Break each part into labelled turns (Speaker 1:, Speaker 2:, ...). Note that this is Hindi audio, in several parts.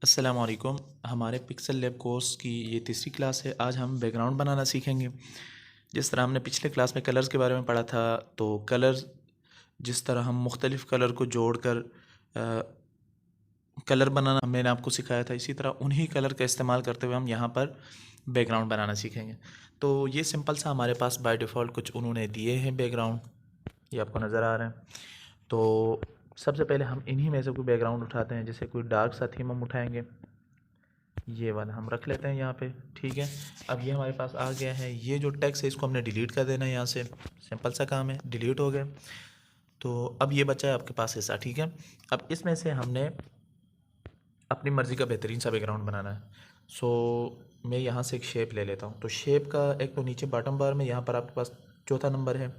Speaker 1: अस्सलाम वालेकुम। हमारे पिक्सल लैब कोर्स की ये तीसरी क्लास है। आज हम बैकग्राउंड बनाना सीखेंगे। जिस तरह हमने पिछले क्लास में कलर्स के बारे में पढ़ा था, तो कलर्स जिस तरह हम मुख्तलिफ़ कलर को जोड़कर कलर बनाना मैंने आपको सिखाया था, इसी तरह उन्हीं कलर का इस्तेमाल करते हुए हम यहाँ पर बैकग्राउंड बनाना सीखेंगे। तो ये सिंपल सा हमारे पास बाय डिफ़ॉल्ट कुछ उन्होंने दिए हैं बैकग्राउंड, ये आपको नज़र आ रहे हैं। तो सबसे पहले हम इन्हीं में से कोई बैकग्राउंड उठाते हैं। जैसे कोई डार्क सा थीम हम उठाएंगे, ये वाला हम रख लेते हैं यहाँ पे। ठीक है, अब ये हमारे पास आ गया है। ये जो टेक्स्ट है इसको हमने डिलीट कर देना है यहाँ से। सिंपल सा काम है, डिलीट हो गया। तो अब ये बचा है आपके पास हिस्सा। ठीक है, अब इसमें से हमने अपनी मर्ज़ी का बेहतरीन सा बैकग्राउंड बनाना है। सो मैं यहाँ से एक शेप ले लेता हूँ। तो शेप का एक तो नीचे बॉटम बार में यहाँ पर आपके पास चौथा नंबर है,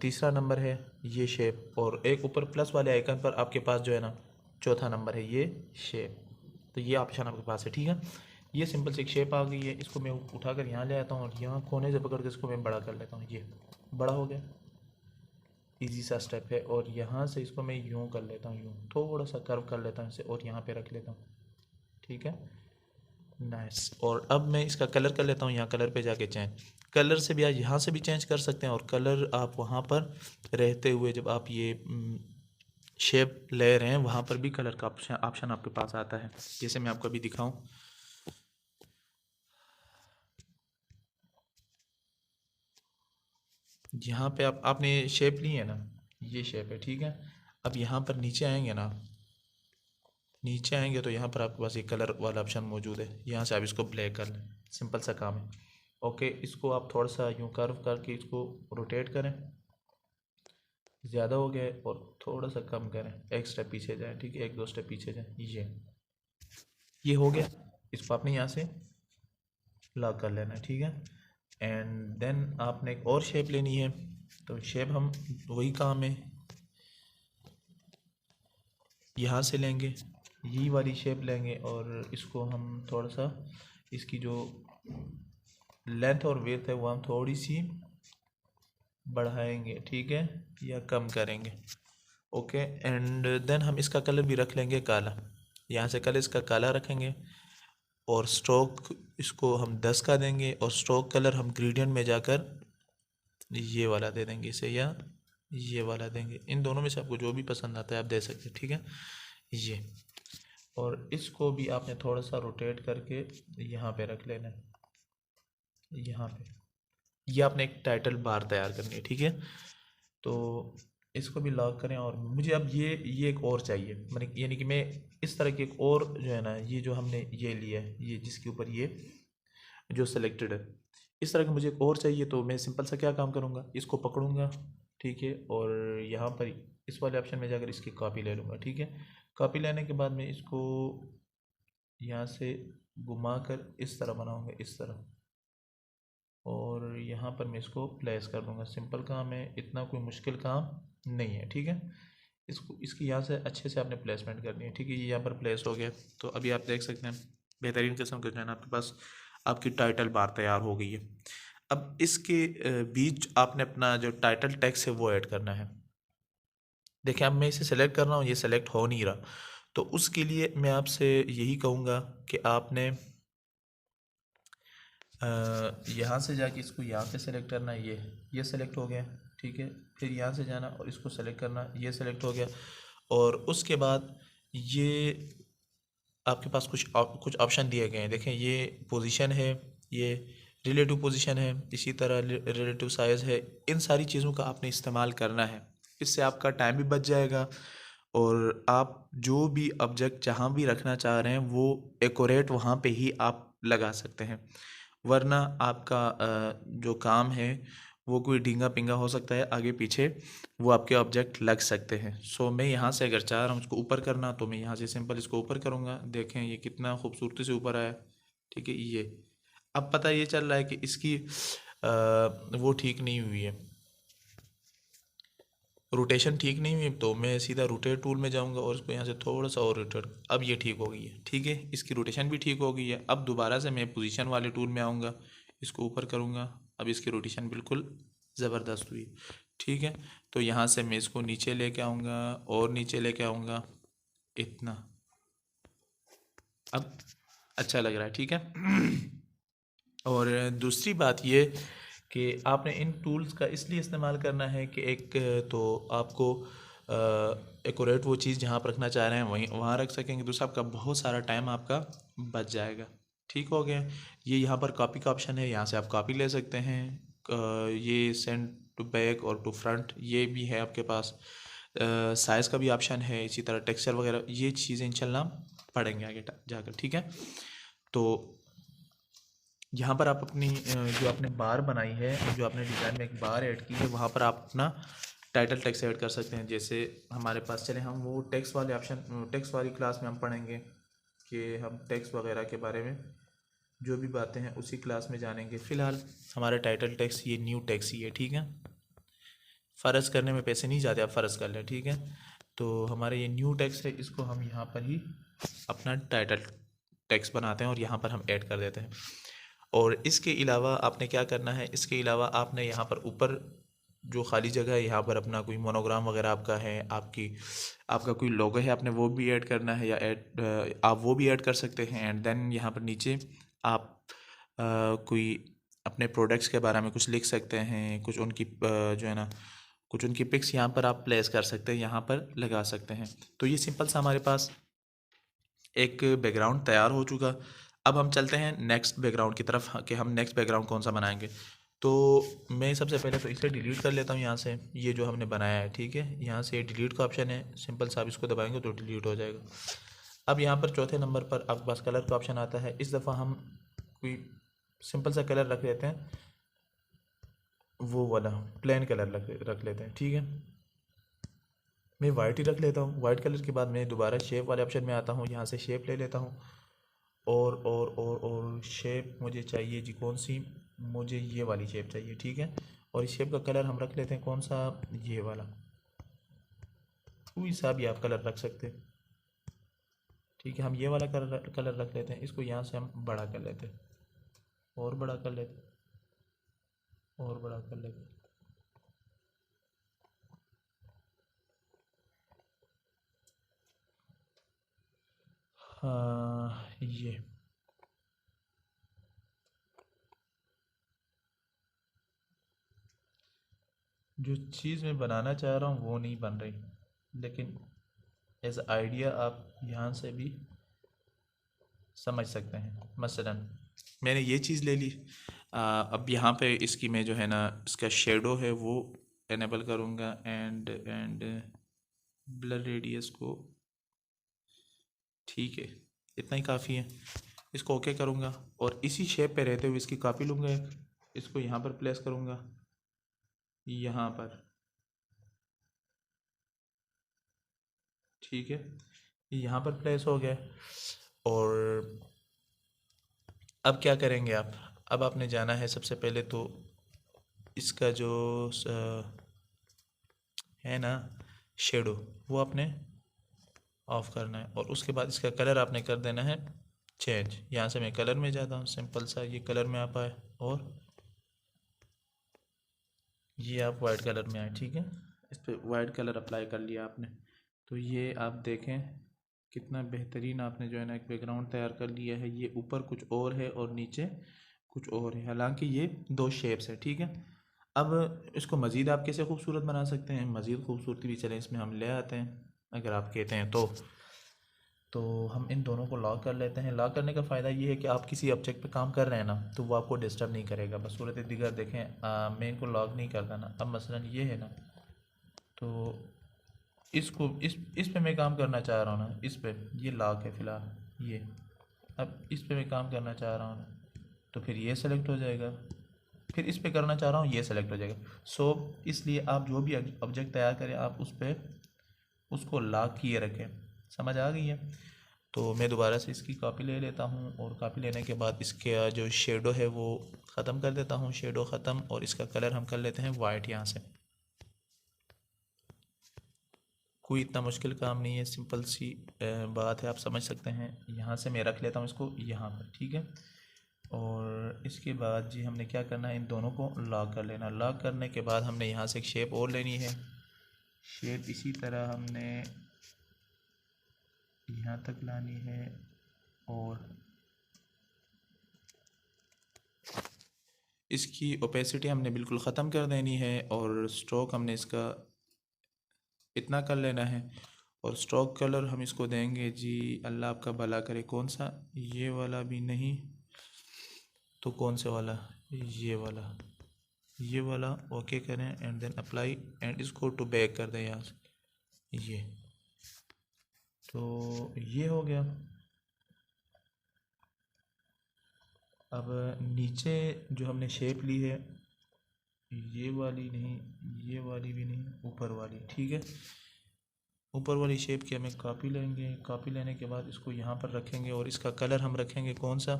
Speaker 1: तीसरा नंबर है ये शेप, और एक ऊपर प्लस वाले आइकन पर आपके पास जो है ना चौथा नंबर है ये शेप। तो ये ऑप्शन आपके पास है। ठीक है, ये सिंपल सी एक शेप आ गई है। इसको मैं उठाकर यहाँ ले आता हूँ और यहाँ कोने से पकड़ के इसको मैं बड़ा कर लेता हूँ। ये बड़ा हो गया, इजी सा स्टेप है। और यहाँ से इसको मैं यूँ कर लेता हूँ, यूँ थोड़ा सा कर्व कर लेता हूँ इसे और यहाँ पे रख लेता हूँ। ठीक है, नाइस। और अब मैं इसका कलर कर लेता हूँ। यहाँ कलर पे जाके चेंज, कलर से भी आप यहाँ से भी चेंज कर सकते हैं, और कलर आप वहाँ पर रहते हुए जब आप ये शेप ले रहे हैं वहाँ पर भी कलर का ऑप्शन आपके पास आता है। जैसे मैं आपको अभी दिखाऊं, यहाँ पे आपने शेप ली है ना, ये शेप है। ठीक है, अब यहाँ पर नीचे आएंगे ना, नीचे आएंगे तो यहाँ पर आपके पास ये कलर वाला ऑप्शन मौजूद है। यहाँ से आप इसको ब्लैक कर लें, सिंपल सा काम है। ओके, इसको आप थोड़ा सा यूँ कर्व करके इसको रोटेट करें। ज़्यादा हो गया है, और थोड़ा सा कम करें, एक स्टेप पीछे जाएं। ठीक है, एक दो स्टेप पीछे जाएं। ये हो गया। इसको आपने यहाँ से लॉक कर लेना है। ठीक है, एंड देन आपने एक और शेप लेनी है। तो शेप हम वही काम है, यहाँ से लेंगे, यही वाली शेप लेंगे, और इसको हम थोड़ा सा इसकी जो लेंथ और विड्थ है वो हम थोड़ी सी बढ़ाएंगे। ठीक है, या कम करेंगे। ओके, एंड देन हम इसका कलर भी रख लेंगे काला। यहाँ से कलर इसका काला रखेंगे, और स्ट्रोक इसको हम 10 का देंगे, और स्ट्रोक कलर हम ग्रेडियंट में जाकर ये वाला दे देंगे इसे, या ये वाला देंगे। इन दोनों में से आपको जो भी पसंद आता है आप दे सकते हैं। ठीक है, ये, और इसको भी आपने थोड़ा सा रोटेट करके यहाँ पे रख लेना है, यहाँ पे। ये आपने एक टाइटल बार तैयार करनी है। ठीक है, तो इसको भी लॉक करें। और मुझे अब ये एक और चाहिए, मैंने यानी कि मैं इस तरह की एक और जो है ना, ये जो हमने ये लिया है, ये जिसके ऊपर ये जो सेलेक्टेड है, इस तरह का मुझे एक और चाहिए। तो मैं सिंपल सा क्या काम करूँगा, इसको पकड़ूँगा। ठीक है, और यहाँ पर इस वाले ऑप्शन में जाकर इसकी कॉपी ले लूँगा। ठीक है, कॉपी लेने के बाद मैं इसको यहाँ से घुमा कर इस तरह बनाऊँगा, इस तरह, और यहाँ पर मैं इसको प्लेस कर दूँगा। सिंपल काम है, इतना कोई मुश्किल काम नहीं है। ठीक है, इसको इसकी यहाँ से अच्छे से आपने प्लेसमेंट करनी है। ठीक है, ये यहाँ पर प्लेस हो गया। तो अभी आप देख सकते हैं बेहतरीन किस्म का जो है ना आपके पास आपकी टाइटल बार तैयार हो गई है। अब इसके बीच आपने अपना जो टाइटल टेक्स्ट है वो ऐड करना है। देखिए, अब मैं इसे सेलेक्ट कर रहा हूँ, ये सेलेक्ट हो नहीं रहा। तो उसके लिए मैं आपसे यही कहूँगा कि आपने यहाँ से जाके इसको यहाँ पे सेलेक्ट करना है। ये सेलेक्ट हो गया। ठीक है, फिर यहाँ से जाना और इसको सेलेक्ट करना, ये सेलेक्ट हो गया। और उसके बाद ये आपके पास कुछ ऑप्शन दिए गए हैं। देखें, ये पोजीशन है, ये रिलेटिव पोजीशन है, इसी तरह रिलेटिव साइज़ है। इन सारी चीज़ों का आपने इस्तेमाल करना है। इससे आपका टाइम भी बच जाएगा, और आप जो भी ऑब्जेक्ट जहाँ भी रखना चाह रहे हैं वो एक्यूरेट वहाँ पे ही आप लगा सकते हैं। वरना आपका जो काम है वो कोई ढींगा पिंगा हो सकता है, आगे पीछे वो आपके ऑब्जेक्ट लग सकते हैं। सो मैं यहाँ से अगर चाह रहा हूँ इसको ऊपर करना, तो मैं यहाँ से सिंपल इसको ऊपर करूँगा। देखें ये कितना खूबसूरती से ऊपर आया। ठीक है, ये अब पता ये चल रहा है कि इसकी वो ठीक नहीं हुई है, रोटेशन ठीक नहीं हुई। तो मैं सीधा रोटेट टूल में जाऊंगा और इसको यहाँ से थोड़ा सा और रोटेट, अब ये ठीक हो गई है। ठीक है, इसकी रोटेशन भी ठीक हो गई है। अब दोबारा से मैं पोजीशन वाले टूल में आऊँगा, इसको ऊपर करूँगा, अब इसकी रोटेशन बिल्कुल ज़बरदस्त हुई। ठीक है, तो यहाँ से मैं इसको नीचे लेके आऊँगा और नीचे लेके आऊँगा, इतना। अब अच्छा लग रहा है, ठीक है। और दूसरी बात ये कि आपने इन टूल्स का इसलिए इस्तेमाल करना है कि एक तो आपको एक्यूरेट वो चीज़ जहाँ पर रखना चाह रहे हैं वहीं वहाँ रख सकेंगे, दूसरा आपका बहुत सारा टाइम आपका बच जाएगा। ठीक हो गया। ये यहाँ पर कॉपी का ऑप्शन है, यहाँ से आप कॉपी ले सकते हैं। ये सेंड टू बैक और टू फ्रंट ये भी है आपके पास। साइज़ का भी ऑप्शन है, इसी तरह टेक्सचर वगैरह ये चीज़ें इंशाल्लाह पढ़ेंगे आगे जाकर, ठीक है। तो यहाँ पर आप अपनी जो आपने बार बनाई है, जो आपने डिज़ाइन में एक बार ऐड की है, वहाँ पर आप अपना टाइटल टेक्स्ट ऐड कर सकते हैं। जैसे हमारे पास चले हम वो टेक्स्ट वाले ऑप्शन टेक्स्ट वाली क्लास में हम पढ़ेंगे कि हम टेक्स्ट वगैरह के बारे में जो भी बातें हैं उसी क्लास में जानेंगे। फ़िलहाल हमारा टाइटल टेक्स्ट ये न्यू टेक्स्ट ही है, ठीक है। फ़र्ज़ करने में पैसे नहीं जाते, आप फ़र्ज़ कर लें, ठीक है। तो हमारा ये न्यू टेक्स्ट है, इसको हम यहाँ पर ही अपना टाइटल टेक्स्ट बनाते हैं और यहाँ पर हम ऐड कर देते हैं। और इसके अलावा आपने क्या करना है, इसके अलावा आपने यहाँ पर ऊपर जो खाली जगह है यहाँ पर अपना कोई मोनोग्राम वगैरह आपका है, आपका कोई लोगो है, आपने वो भी ऐड करना है या आप वो भी ऐड कर सकते हैं। एंड देन यहाँ पर नीचे आप कोई अपने प्रोडक्ट्स के बारे में कुछ लिख सकते हैं, कुछ उनकी जो है ना कुछ उनकी पिक्स यहाँ पर आप प्लेस कर सकते हैं, यहाँ पर लगा सकते हैं। तो ये सिंपल सा हमारे पास एक बैकग्राउंड तैयार हो चुका। अब हम चलते हैं नेक्स्ट बैकग्राउंड की तरफ कि हम नेक्स्ट बैकग्राउंड कौन सा बनाएंगे। तो मैं सबसे पहले तो इसे डिलीट कर लेता हूँ यहाँ से, ये जो हमने बनाया है, ठीक है। यहाँ से डिलीट का ऑप्शन है, सिंपल सा आप इसको दबाएंगे तो डिलीट हो जाएगा। अब यहाँ पर चौथे नंबर पर आपके पास कलर का ऑप्शन आता है। इस दफ़ा हम कोई सिंपल सा कलर रख लेते हैं, वो वाला प्लेन कलर रख लेते हैं, ठीक है। मैं वाइट ही रख लेता हूँ। वाइट कलर के बाद मैं दोबारा शेप वाले ऑप्शन में आता हूँ, यहाँ से शेप ले लेता हूँ और शेप मुझे चाहिए जी, कौन सी, मुझे ये वाली शेप चाहिए, ठीक है। और इस शेप का कलर हम रख लेते हैं कौन सा, ये वाला, कोई सा भी आप कलर रख सकते हैं, ठीक है। हम ये वाला कलर रख लेते हैं, इसको यहाँ से हम बड़ा कर लेते हैं और बड़ा कर लेते हैं और बड़ा कर लेते हैं। हाँ, ये जो चीज़ मैं बनाना चाह रहा हूँ वो नहीं बन रही, लेकिन एज आइडिया आप यहाँ से भी समझ सकते हैं। मसलन मैंने ये चीज़ ले ली। अब यहाँ पे इसकी मैं जो है ना इसका शेडो है वो एनेबल करूँगा एंड ब्लर रेडियस को, ठीक है, इतना ही काफ़ी है। इसको ओके करूँगा और इसी शेप पे रहते हुए इसकी कॉपी लूँगा, इसको यहाँ पर प्लेस करूँगा, यहाँ पर, ठीक है। यहाँ पर प्लेस हो गया। और अब क्या करेंगे आप, अब आपने जाना है सबसे पहले तो इसका जो है ना शेडो, वो आपने ऑफ करना है और उसके बाद इसका कलर आपने कर देना है चेंज। यहाँ से मैं कलर में जाता हूँ, सिंपल सा ये कलर में आप आए और ये आप वाइट कलर में आए, ठीक है। इस पर वाइट कलर अप्लाई कर लिया आपने, तो ये आप देखें कितना बेहतरीन आपने जो है ना एक बैकग्राउंड तैयार कर लिया है। ये ऊपर कुछ और है और नीचे कुछ और है, हालांकि ये दो शेप्स है, ठीक है। अब इसको मज़ीद आप कैसे खूबसूरत बना सकते हैं, मज़ीद खूबसूरती भी चलें इसमें हम ले आते हैं, अगर आप कहते हैं तो हम इन दोनों को लॉक कर लेते हैं। लॉक करने का फ़ायदा ये है कि आप किसी ऑब्जेक्ट पे काम कर रहे हैं ना तो वो आपको डिस्टर्ब नहीं करेगा। बस सूरत दिगर देखें, मैं इनको लॉक नहीं करता ना। अब मसलन ये है ना, तो इसको इस पे मैं काम करना चाह रहा हूँ ना, इस पे ये लॉक है फ़िलहाल ये। अब इस पे मैं काम करना चाह रहा हूँ ना तो फिर ये सेलेक्ट हो जाएगा, फिर इस पे करना चाह रहा हूँ ये सेलेक्ट हो जाएगा। सो इसलिए आप जो भी ऑब्जेक्ट तैयार करें आप उस पर उसको लॉक किए रखें। समझ आ गई है। तो मैं दोबारा से इसकी कॉपी ले लेता हूँ और कॉपी लेने के बाद इसके जो शेडो है वो ख़त्म कर देता हूँ, शेडो ख़त्म, और इसका कलर हम कर लेते हैं वाइट। यहाँ से कोई इतना मुश्किल काम नहीं है, सिंपल सी बात है, आप समझ सकते हैं। यहाँ से मैं रख लेता हूँ इसको यहाँ पर, ठीक है। और इसके बाद जी हमने क्या करना है, इन दोनों को लॉक कर लेना। लॉक करने के बाद हमने यहाँ से एक शेप और लेनी है। शेप इसी तरह हमने यहाँ तक लानी है और इसकी ओपेसिटी हमने बिल्कुल ख़त्म कर देनी है और स्ट्रोक हमने इसका इतना कर लेना है। और स्ट्रोक कलर हम इसको देंगे जी, अल्लाह आपका भला करे, कौन सा, ये वाला भी नहीं तो कौन से वाला, ये वाला ओके करें एंड देन अप्लाई एंड इसको टू बैक कर दें यहाँ से, ये तो ये हो गया। अब नीचे जो हमने शेप ली है, ये वाली नहीं, ये वाली भी नहीं, ऊपर वाली, ठीक है। ऊपर वाली शेप की हमें कॉपी लेंगे, कॉपी लेने के बाद इसको यहाँ पर रखेंगे और इसका कलर हम रखेंगे कौन सा,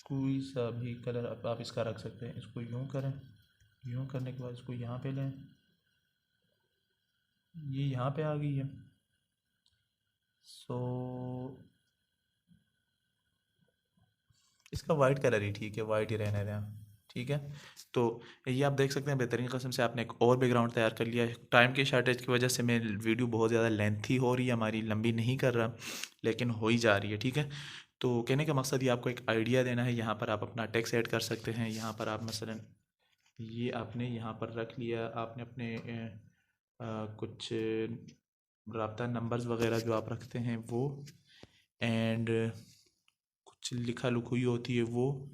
Speaker 1: कोई सा भी कलर आप इसका रख सकते हैं। इसको यूँ करें, यूँ करने के बाद इसको यहाँ पे लें, ये यहाँ पे आ गई है। सो इसका वाइट कलर ही ठीक है, वाइट ही रहने दें, ठीक है। तो ये आप देख सकते हैं बेहतरीन किस्म से आपने एक और बैकग्राउंड तैयार कर लिया है। टाइम की शॉर्टेज की वजह से मैं वीडियो बहुत ज़्यादा लेंथी हो रही है हमारी, लंबी नहीं कर रहा लेकिन हो ही जा रही है, ठीक है। तो कहने का मकसद ये आपको एक आइडिया देना है। यहाँ पर आप अपना टेक्स्ट ऐड कर सकते हैं। यहाँ पर आप मसलन ये आपने यहाँ पर रख लिया, आपने अपने कुछ राब्ता नंबर्स वगैरह जो आप रखते हैं वो, एंड कुछ लिखा लुखी होती है वो,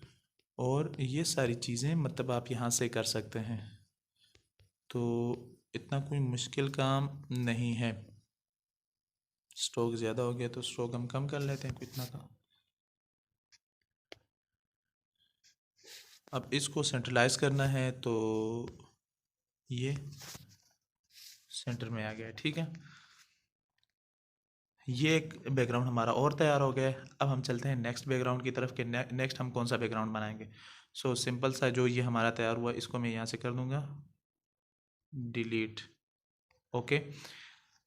Speaker 1: और ये सारी चीज़ें मतलब आप यहाँ से कर सकते हैं। तो इतना कोई मुश्किल काम नहीं है। स्ट्रोक ज़्यादा हो गया तो स्ट्रोक हम कम कर लेते हैं इतना का। अब इसको सेंट्रलाइज करना है तो ये सेंटर में आ गया, ठीक है। ये एक बैकग्राउंड हमारा और तैयार हो गया है। अब हम चलते हैं नेक्स्ट बैकग्राउंड की तरफ कि नेक्स्ट हम कौन सा बैकग्राउंड बनाएंगे। सो सिंपल सा जो ये हमारा तैयार हुआ, इसको मैं यहाँ से कर दूँगा डिलीट, ओके।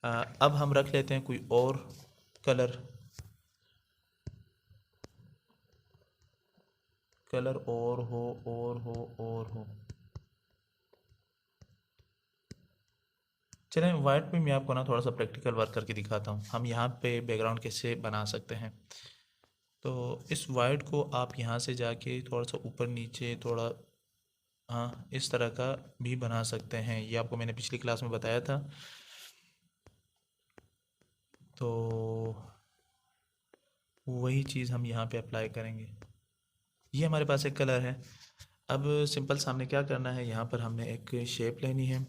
Speaker 1: अब हम रख लेते हैं कोई और कलर, और हो। चलें वाइट पे मैं आपको ना थोड़ा सा प्रैक्टिकल वर्क करके दिखाता हूँ, हम यहाँ पे बैकग्राउंड कैसे बना सकते हैं। तो इस वाइट को आप यहाँ से जाके थोड़ा सा ऊपर नीचे थोड़ा, हाँ, इस तरह का भी बना सकते हैं। ये आपको मैंने पिछली क्लास में बताया था। तो वही चीज़ हम यहाँ पे अप्लाई करेंगे। ये हमारे पास एक कलर है। अब सिंपल सामने क्या करना है, यहाँ पर हमने एक शेप लेनी है।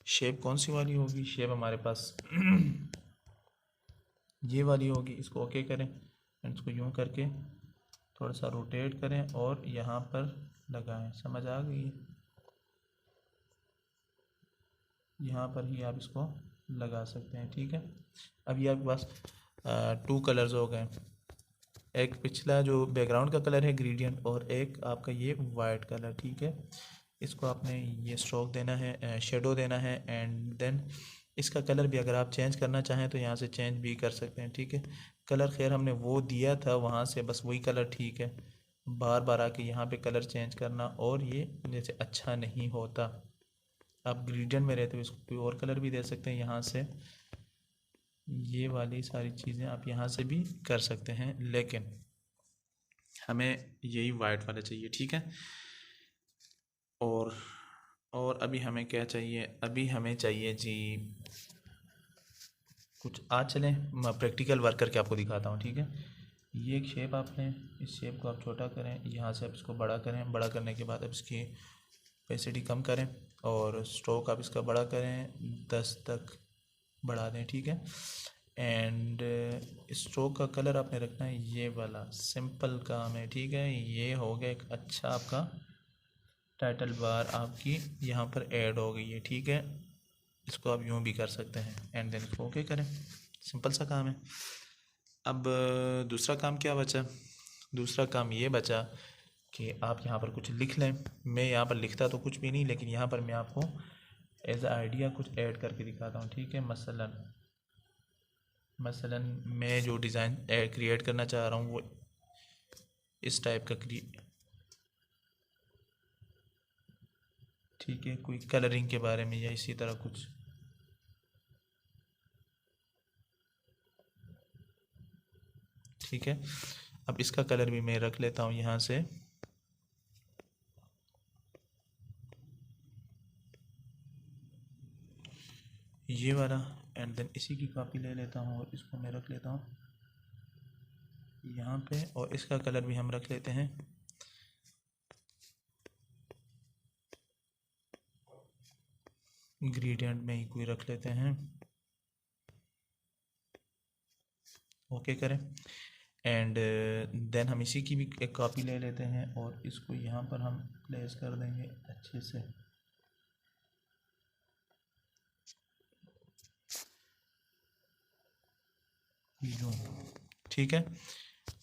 Speaker 1: शेप कौन सी वाली होगी, शेप हमारे पास ये वाली होगी। इसको ओके करें, इसको यूँ करके थोड़ा सा रोटेट करें और यहाँ पर लगाएं। समझ आ गई है, यहाँ पर ही आप इसको लगा सकते हैं, ठीक है। अब ये आपके पास 2 कलर्स हो गए, एक पिछला जो बैकग्राउंड का कलर है ग्रेडियंट और एक आपका ये वाइट कलर, ठीक है। इसको आपने ये स्ट्रोक देना है, शेडो देना है, एंड देन इसका कलर भी अगर आप चेंज करना चाहें तो यहाँ से चेंज भी कर सकते हैं, ठीक है। कलर खैर हमने वो दिया था वहाँ से, बस वही कलर ठीक है। बार बार आके यहाँ पे कलर चेंज करना और ये जैसे अच्छा नहीं होता। आप ग्रेडियंट में रहते हो इसको कोई और कलर भी दे सकते हैं यहाँ से। ये वाली सारी चीज़ें आप यहाँ से भी कर सकते हैं, लेकिन हमें यही वाइट वाला चाहिए, ठीक है। और अभी हमें क्या चाहिए, अभी हमें चाहिए जी कुछ, आज चलें मैं प्रैक्टिकल वर्क करके आपको दिखाता हूँ, ठीक है। ये एक शेप आप लें, इस शेप को आप छोटा करें, यहाँ से आप इसको बड़ा करें, बड़ा करने के बाद अब इसकी ओपेसिटी कम करें और स्ट्रोक आप इसका बड़ा करें, 10 तक बढ़ा दें, ठीक है। एंड स्ट्रोक का कलर आपने रखना है ये वाला, सिंपल काम है, ठीक है। ये हो गया एक अच्छा आपका टाइटल बार आपकी यहाँ पर ऐड हो गई है, ठीक है। इसको आप यूँ भी कर सकते हैं एंड देन इसको ओके करें, सिंपल सा काम है। अब दूसरा काम क्या बचा, दूसरा काम ये बचा कि आप यहाँ पर कुछ लिख लें। मैं यहाँ पर लिखता तो कुछ भी नहीं, लेकिन यहाँ पर मैं आपको एज आइडिया कुछ ऐड करके दिखाता हूँ, ठीक है। मसलन मैं जो डिज़ाइन क्रिएट करना चाह रहा हूँ वो इस टाइप का ठीक है, कोई कलरिंग के बारे में या इसी तरह कुछ। ठीक है। अब इसका कलर भी मैं रख लेता हूँ यहाँ से, ये वाला, एंड देन इसी की कॉपी ले लेता हूँ और इसको मैं रख लेता हूँ यहाँ पे, और इसका कलर भी हम रख लेते हैं ग्रेडियंट में ही कोई रख लेते हैं। ओके करें, एंड देन हम इसी की भी एक कॉपी ले लेते हैं और इसको यहाँ पर हम प्लेस कर देंगे अच्छे से। ठीक है,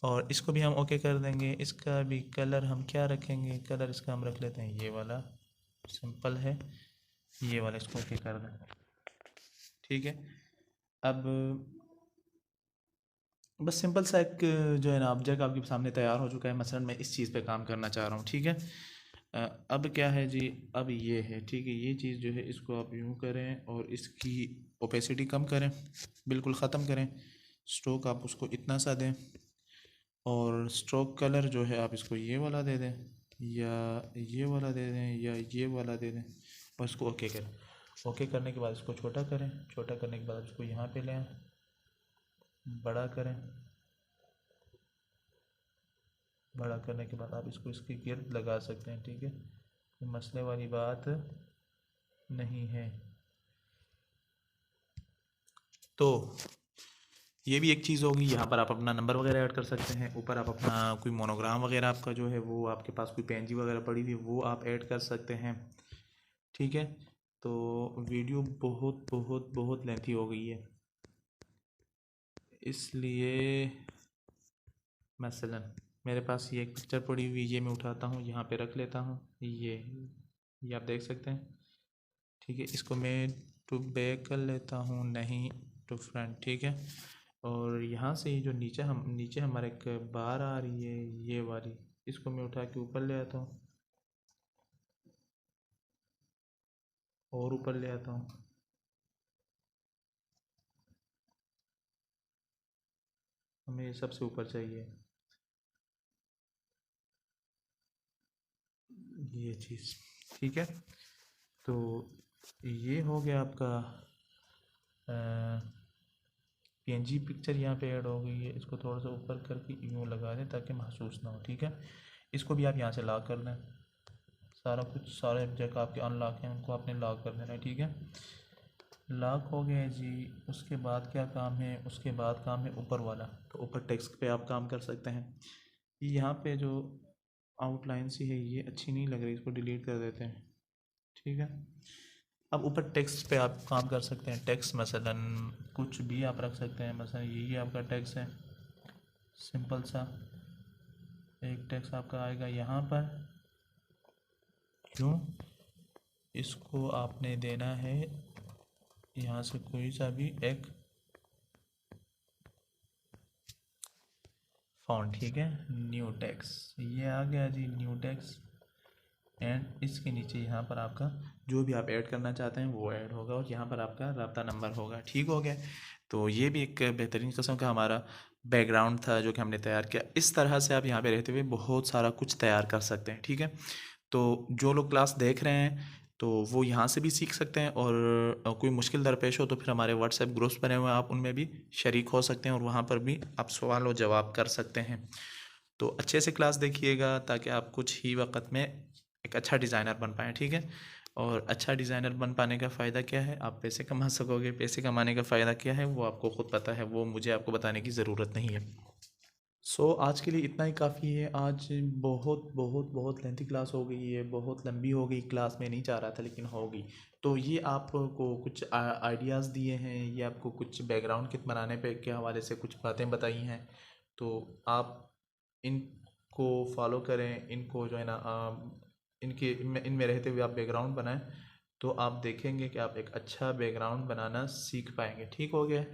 Speaker 1: और इसको भी हम ओके कर देंगे। इसका भी कलर हम क्या रखेंगे, कलर इसका हम रख लेते हैं ये वाला, सिंपल है ये वाला, इसको ओके कर दें। ठीक है, अब बस सिंपल सा एक जो है ना ऑब्जेक्ट आपके सामने तैयार हो चुका है। मसलन मैं इस चीज़ पे काम करना चाह रहा हूँ। ठीक है, अब क्या है जी, अब ये है, ठीक है, ये चीज़ जो है इसको आप यूँ करें और इसकी ओपेसिटी कम करें, बिल्कुल ख़त्म करें। स्ट्रोक आप उसको इतना सा दें और स्ट्रोक कलर जो है आप इसको ये वाला दे दें या ये वाला दे दें या ये वाला दे दें और इसको ओके करें। ओके करने के बाद इसको छोटा करें, छोटा करने के बाद इसको यहाँ पे लें, बड़ा करें, बड़ा करने के बाद आप इसको इसके गिर्द लगा सकते हैं। ठीक है, मसले वाली बात नहीं है। तो ये भी एक चीज़ होगी, यहाँ पर आप अपना नंबर वगैरह ऐड कर सकते हैं। ऊपर आप अपना कोई मोनोग्राम वगैरह आपका जो है वो आपके पास कोई पेंजी वगैरह पड़ी हुई वो आप ऐड कर सकते हैं। ठीक है, तो वीडियो बहुत बहुत बहुत लेंथी हो गई है, इसलिए मसलन मेरे पास ये एक पिक्चर पड़ी हुई, ये मैं उठाता हूँ यहाँ पे रख लेता हूँ, ये आप देख सकते हैं। ठीक है, इसको मैं टू बैक कर लेता हूँ, नहीं टू फ्रंट। ठीक है, और यहाँ से जो नीचे हमारे एक बार आ रही है ये वाली, इसको मैं उठा के ऊपर ले आता हूँ और ऊपर ले आता हूँ। हमें ये सबसे ऊपर चाहिए ये चीज़। ठीक है, तो ये हो गया आपका पीएनजी पिक्चर यहाँ पे ऐड हो गई है। इसको थोड़ा सा ऊपर करके यूँ लगा दें ताकि महसूस ना हो। ठीक है, इसको भी आप यहाँ से लॉक कर दें, सारा कुछ, सारे ऑब्जेक्ट आपके अनलॉक हैं उनको आपने लॉक कर देना है। ठीक है, लॉक हो गया जी। उसके बाद क्या काम है, उसके बाद काम है ऊपर वाला। तो ऊपर टेक्स्ट पे आप काम कर सकते हैं। यहाँ पे जो आउटलाइन सी है ये अच्छी नहीं लग रही, इसको डिलीट कर देते हैं। ठीक है, अब ऊपर टेक्स्ट पे आप काम कर सकते हैं। टेक्स्ट मसलन कुछ भी आप रख सकते हैं, मसलन यही आपका टेक्स्ट है, सिंपल सा एक टेक्स्ट आपका आएगा यहाँ पर। क्यों, इसको आपने देना है यहाँ से कोई सा भी एक फॉन्ट। ठीक है, न्यू टेक्स्ट, ये आ गया जी न्यू टेक्स्ट, एंड इसके नीचे यहाँ पर आपका जो भी आप ऐड करना चाहते हैं वो ऐड होगा और यहाँ पर आपका रब्ता नंबर होगा। ठीक हो गया, तो ये भी एक बेहतरीन किस्म का हमारा बैकग्राउंड था जो कि हमने तैयार किया। इस तरह से आप यहाँ पे रहते हुए बहुत सारा कुछ तैयार कर सकते हैं। ठीक है, तो जो लोग क्लास देख रहे हैं तो वो यहाँ से भी सीख सकते हैं, और कोई मुश्किल दरपेश हो तो फिर हमारे व्हाट्सएप ग्रुप्स बने हुए हैं, आप उनमें भी शरीक हो सकते हैं और वहाँ पर भी आप सवाल और जवाब कर सकते हैं। तो अच्छे से क्लास देखिएगा ताकि आप कुछ ही वक्त में एक अच्छा डिज़ाइनर बन पाएँ। ठीक है, और अच्छा डिज़ाइनर बन पाने का फ़ायदा क्या है, आप पैसे कमा सकोगे। पैसे कमाने का फ़ायदा क्या है वो आपको ख़ुद पता है, वो मुझे आपको बताने की ज़रूरत नहीं है। आज के लिए इतना ही काफ़ी है। आज बहुत बहुत बहुत लेंथी क्लास हो गई है, बहुत लंबी हो गई क्लास, मैं नहीं चाह रहा था लेकिन हो गई। तो ये आपको कुछ आइडियाज़ दिए हैं, ये आपको कुछ बैकग्राउंड किट बनाने पे के हवाले से कुछ बातें बताई हैं। तो आप इनको फॉलो करें, इनको जो है ना इनमें रहते हुए आप बैकग्राउंड बनाएं, तो आप देखेंगे कि आप एक अच्छा बैकग्राउंड बनाना सीख पाएंगे। ठीक हो गया,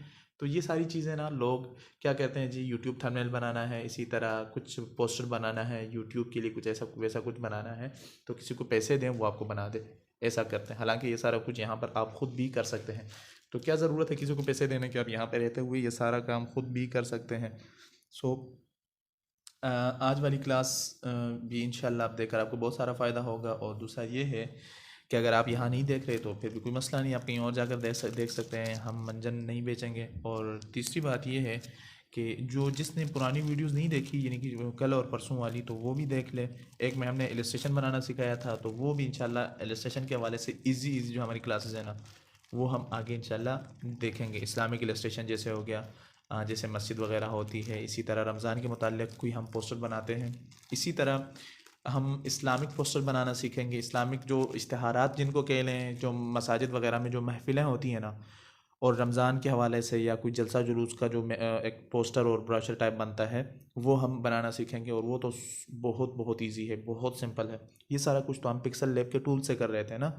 Speaker 1: तो ये सारी चीज़ें ना लोग क्या कहते हैं जी, यूट्यूब थंबनेल बनाना है, इसी तरह कुछ पोस्टर बनाना है यूट्यूब के लिए, कुछ ऐसा वैसा कुछ बनाना है तो किसी को पैसे दें वो आपको बना दे, ऐसा करते हैं। हालांकि ये सारा कुछ यहाँ पर आप ख़ुद भी कर सकते हैं। तो क्या ज़रूरत है किसी को पैसे देने की, आप यहाँ पर रहते हुए ये सारा काम खुद भी कर सकते हैं। सो आज वाली क्लास भी इंशाल्लाह आप देखकर आपको बहुत सारा फ़ायदा होगा। और दूसरा ये है कि अगर आप यहाँ नहीं देख रहे तो फिर भी कोई मसला नहीं, आप कहीं और जाकर देख सकते हैं, हम मंजन नहीं बेचेंगे। और तीसरी बात ये है कि जो जिसने पुरानी वीडियोस नहीं देखी, यानी कि कल और परसों वाली, तो वो भी देख ले। एक में हमने इलस्ट्रेशन बनाना सिखाया था, तो वो भी इंशाल्लाह इलस्ट्रेशन के हवाले से इजी जो हमारी क्लासेस है ना, वो हम आगे इंशाल्लाह देखेंगे। इस्लामिक इलस्ट्रेशन जैसे हो गया, जैसे मस्जिद वगैरह होती है, इसी तरह रमज़ान के मुताल्लिक़ कोई हम पोस्टर बनाते हैं, इसी तरह हम इस्लामिक पोस्टर बनाना सीखेंगे। इस्लामिक जो इश्तिहारात जिनको कह लें, जो मसाजिद वगैरह में जो महफ़िलें होती हैं ना, और रमज़ान के हवाले से या कोई जलसा जुलूस का जो एक पोस्टर और ब्रोशर टाइप बनता है, वो हम बनाना सीखेंगे। और वो तो बहुत बहुत ईजी है, बहुत सिंपल है। ये सारा कुछ तो हम पिक्सल लैब के टूल से कर रहे थे ना,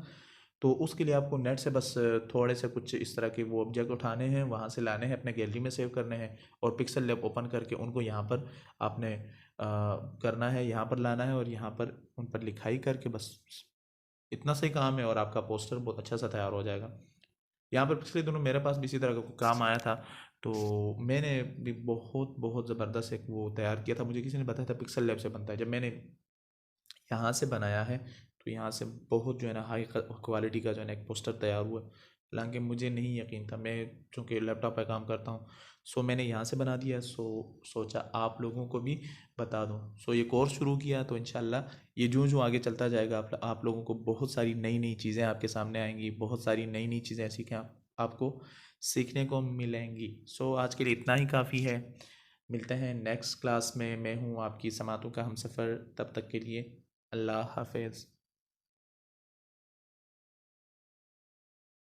Speaker 1: तो उसके लिए आपको नेट से बस थोड़े से कुछ इस तरह के वो ऑब्जेक्ट उठाने हैं, वहाँ से लाने हैं, अपने गैलरी में सेव करने हैं, और पिक्सल लैब ओपन करके उनको यहाँ पर आपने करना है, यहाँ पर लाना है, और यहाँ पर उन पर लिखाई करके बस इतना सही काम है, और आपका पोस्टर बहुत अच्छा सा तैयार हो जाएगा। यहाँ पर पिछले दिनों मेरे पास भी इसी तरह का काम आया था, तो मैंने भी बहुत बहुत ज़बरदस्त एक वो तैयार किया था। मुझे किसी ने बताया था पिक्सल लैब से बनता है। जब मैंने यहाँ से बनाया है तो यहाँ से बहुत जो है ना हाई क्वालिटी का जो है ना एक पोस्टर तैयार हुआ। हालांकि मुझे नहीं यकीन था, मैं चूँकि लैपटॉप पर काम करता हूँ, सो मैंने यहाँ से बना दिया। सोचा आप लोगों को भी बता दूँ। सो ये कोर्स शुरू किया, तो इंशाल्लाह ये जो आगे चलता जाएगा, आप लोगों को बहुत सारी नई नई चीज़ें आपके सामने आएंगी, बहुत सारी नई नई चीज़ें ऐसी कि आपको सीखने को मिलेंगी। सो आज के लिए इतना ही काफ़ी है। मिलते हैं नेक्स्ट क्लास में। मैं हूँ आपकी समातों का हमसफ़र। तब तक के लिए अल्लाह हाफ़िज़।